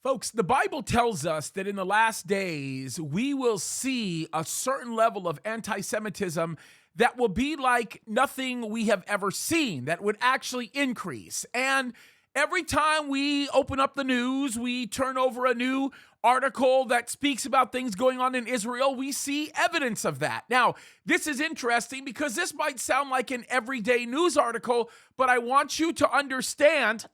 Folks, the Bible tells us that in the last days, we will see a certain level of anti Semitism that will be like nothing we have ever seen, that would actually increase. And every time we open up the news, we turn over a new article that speaks about things going on in Israel, we see evidence of that. Now, this is interesting because this might sound like an everyday news article, but I want you to understand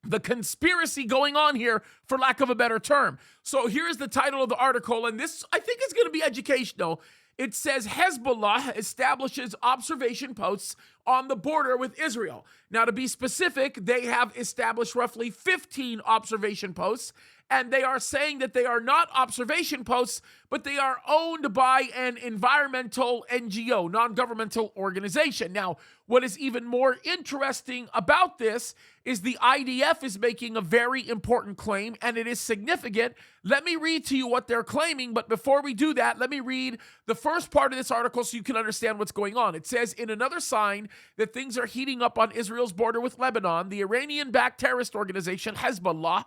the conspiracy going on here, for lack of a better term. So here's the title of the article, and this, I think, is going to be educational. It says, Hezbollah establishes observation posts on the border with Israel. Now, to be specific, they have established roughly 15 observation posts, and they are saying that they are not observation posts, but they are owned by an environmental NGO, non-governmental organization. Now, what is even more interesting about this is the IDF is making a very important claim, and it is significant. Let me read to you what they're claiming, but before we do that, let me read the first part of this article so you can understand what's going on. It says, in another sign that things are heating up on Israel's border with Lebanon, the Iranian-backed terrorist organization Hezbollah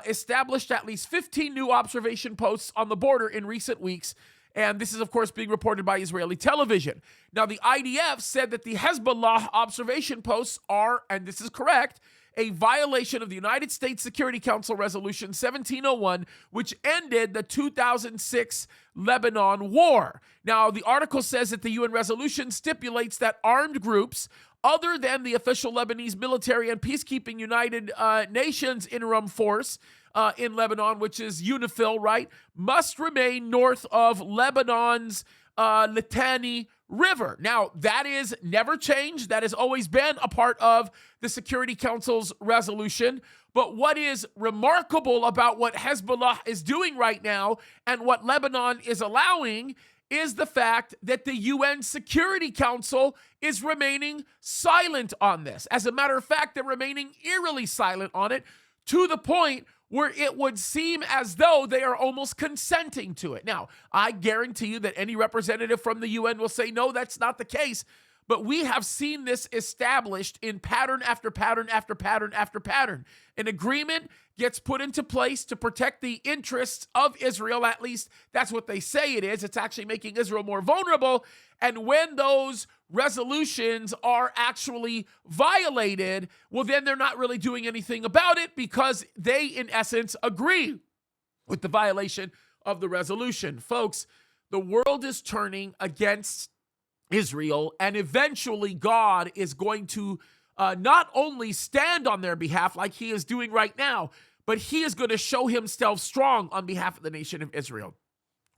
established at least 15 new observation posts on the border in recent weeks. And this is, of course, being reported by Israeli television. Now, the IDF said that the Hezbollah observation posts are, and this is correct, a violation of the United States Security Council Resolution 1701, which ended the 2006 Lebanon war. Now, the article says that the UN resolution stipulates that armed groups other than the official Lebanese military and peacekeeping United Nations interim force in Lebanon, which is UNIFIL, right, must remain north of Lebanon's Litani River. Now, that is never changed. That has always been a part of the Security Council's resolution. But what is remarkable about what Hezbollah is doing right now and what Lebanon is allowing is the fact that the UN Security Council is remaining silent on this. As a matter of fact, they're remaining eerily silent on it, to the point where it would seem as though they are almost consenting to it. Now, I guarantee you that any representative from the UN will say, no, that's not the case. But we have seen this established in pattern after pattern after pattern after pattern. An agreement gets put into place to protect the interests of Israel. At least that's what they say it is. It's actually making Israel more vulnerable. And when those resolutions are actually violated, well, then they're not really doing anything about it because they, in essence, agree with the violation of the resolution. Folks, the world is turning against Israel, and eventually God is going to not only stand on their behalf like he is doing right now, but he is going to show himself strong on behalf of the nation of Israel.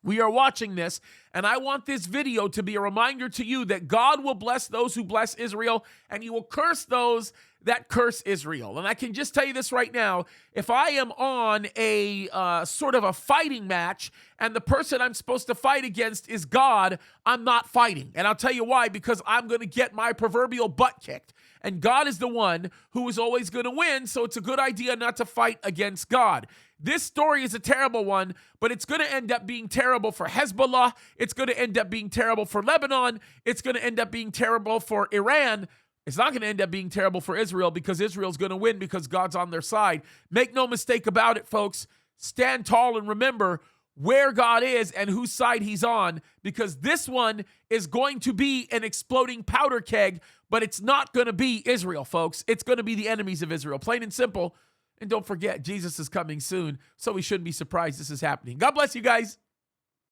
We are watching this, and I want this video to be a reminder to you that God will bless those who bless Israel, and he will curse those that curse Israel. And I can just tell you this right now, if I am on a sort of a fighting match and the person I'm supposed to fight against is God, I'm not fighting. And I'll tell you why, because I'm going to get my proverbial butt kicked. And God is the one who is always going to win, so it's a good idea not to fight against God. This story is a terrible one, but it's going to end up being terrible for Hezbollah. It's going to end up being terrible for Lebanon. It's going to end up being terrible for Iran. It's not going to end up being terrible for Israel because Israel's going to win because God's on their side. Make no mistake about it, folks. Stand tall and remember where God is and whose side he's on, because this one is going to be an exploding powder keg, but it's not going to be Israel, folks. It's going to be the enemies of Israel, plain and simple. And don't forget, Jesus is coming soon, so we shouldn't be surprised this is happening. God bless you guys.